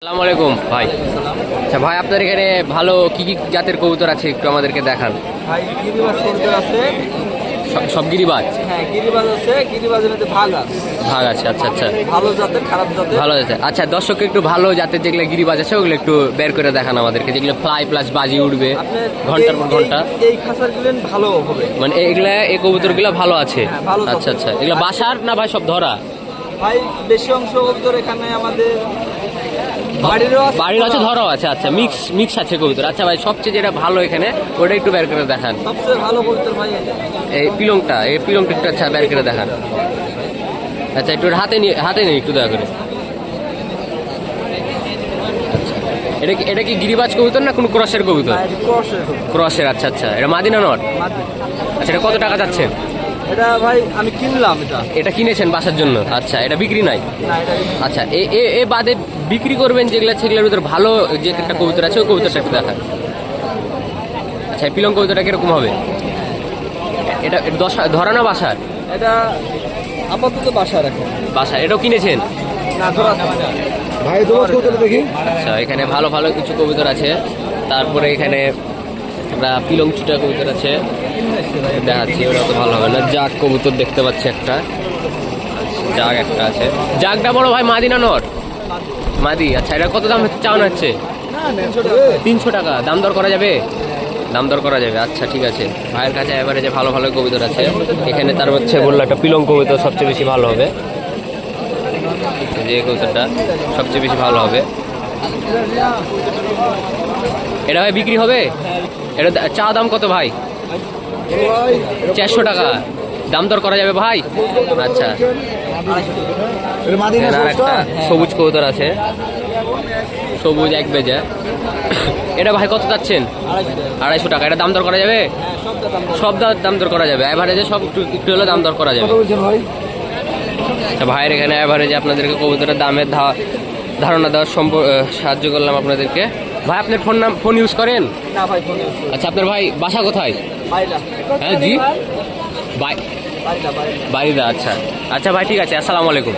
আসসালামু আলাইকুম ভাই। আচ্ছা ভাই, আপনার এখানে ভালো কি কি জাতের কবুতর আছে একটু আমাদেরকে দেখান। ভাই গিরিবাজ কবুতর আছে। সব গিরিবাজ? হ্যাঁ গিরিবাজ আছে, গিরিবাজের মধ্যে ভাগ আছে। ভাগ আছে, আচ্ছা আচ্ছা। ভালো জাতের, খারাপ জাতের। ভালো আছে, আচ্ছা। দর্শককে একটু ভালো জাতের যেগুলো গিরিবাজ আছে ওগুলো একটু বের করে দেখান আমাদেরকে, যেগুলো ফ্লাই প্লাস বাজি উঠবে ঘন্টার পর ঘন্টা। এই খাঁচার গুলেন ভালো হবে, মানে এগুলা এই কবুতরগুলো ভালো আছে। হ্যাঁ, ভালো জাতের। আচ্ছা আচ্ছা, এগুলো বাসার না ভাই সব ধরা? ভাই বেশি অংশ কবুতর এখানে আমাদের বাড়িরও আছে, বাড়ির আছে, ধরাও আছে। আচ্ছা, মিক্স আছে কবুতর। আচ্ছা ভাই, সবচেয়ে যেটা ভালো এখানে ওটা একটু বের করে দেখান। সবচেয়ে ভালো কবুতর ভাই এটা। এই পিলংটা একটু আচ্ছা বের করে দেখান। আচ্ছা, একটু হাতে নিয়ে একটু দয়া করে। আচ্ছা, এটা কি গিরিবাজ কবুতর না কোনো ক্রসের কবুতর? ভাই, এটা ক্রসের কবুতর। ক্রসের, আচ্ছা আচ্ছা। এটা মাদিনা নট? মাদি। আচ্ছা, এটা কত টাকা যাচ্ছে? এটা ভাই আমি কিনলাম এটা। এটা কিনেছেন বাসার জন্য? আচ্ছা, এটা বিক্রি নাই? না এটা আচ্ছা, এ বাদে বিক্রি করবেন যেগুলো সেগুলোর ভিতরে ভালো যে একটা কবুতর আছে ওই কবুতরটা একটু দেখান। আচ্ছা, এই পিলং কবুতরটা কিরকম হবে? এটা ধরা না বাসার? এটা আপাতত বাসা রাখে। বাসা। এটাও কিনেছেন? না ধরা ভাই, তোমার কবুতর দেখি। আচ্ছা, এখানে ভালো ভালো কিছু কবুতর আছে। তারপরে এখানে আমরা পিলং চুটা কবুতর আছে, দেখাচ্ছি। ওটা তো ভালো হবে না। জাগ কবুতর দেখতে পাচ্ছি একটা, জাগ একটা আছে। জাগটা বড় ভাই মাদি না নর? মাদি। আচ্ছা, এটা কত দাম চাওয়ানো হচ্ছে? 300 টাকা। দাম দর করা যাবে? দাম দর করা যাবে, আচ্ছা ঠিক আছে। ভাইয়ের কাছে এভারেজে ভালো ভালো কবুতর আছে এখানে। তার হচ্ছে বললো একটা পিলং কবুতর সবচেয়ে বেশি ভালো হবে, যে কবুতরটা সবচেয়ে বেশি ভালো হবে। এটা ভাই বিক্রি হবে? এটা চা দাম কত ভাই? 400 টাকা। দাম দর করা যাবে ভাই? আচ্ছা, এখানে আর একটা সবুজ কবুতর আছে, সবুজ এক বেজা। এটা ভাই কত যাচ্ছেন? 250 টাকা। এটা দাম দর করা যাবে? সব দাম দর করা যাবে, এভারেজে সব একটু হলে দাম দর করা যাবে। ভাইয়ের এখানে এভারেজে আপনাদেরকে কবুতরের দামের ধারণা দেওয়ার সাহায্য করলাম আপনাদেরকে। ভাই, আপনার ফোন ইউজ করেন? না ভাই ফোন। আচ্ছা, আপনার ভাই বাসা কোথায়? হ্যাঁ জি, বাড়িদা। আচ্ছা আচ্ছা ভাই, ঠিক আছে। আসসালামু আলাইকুম।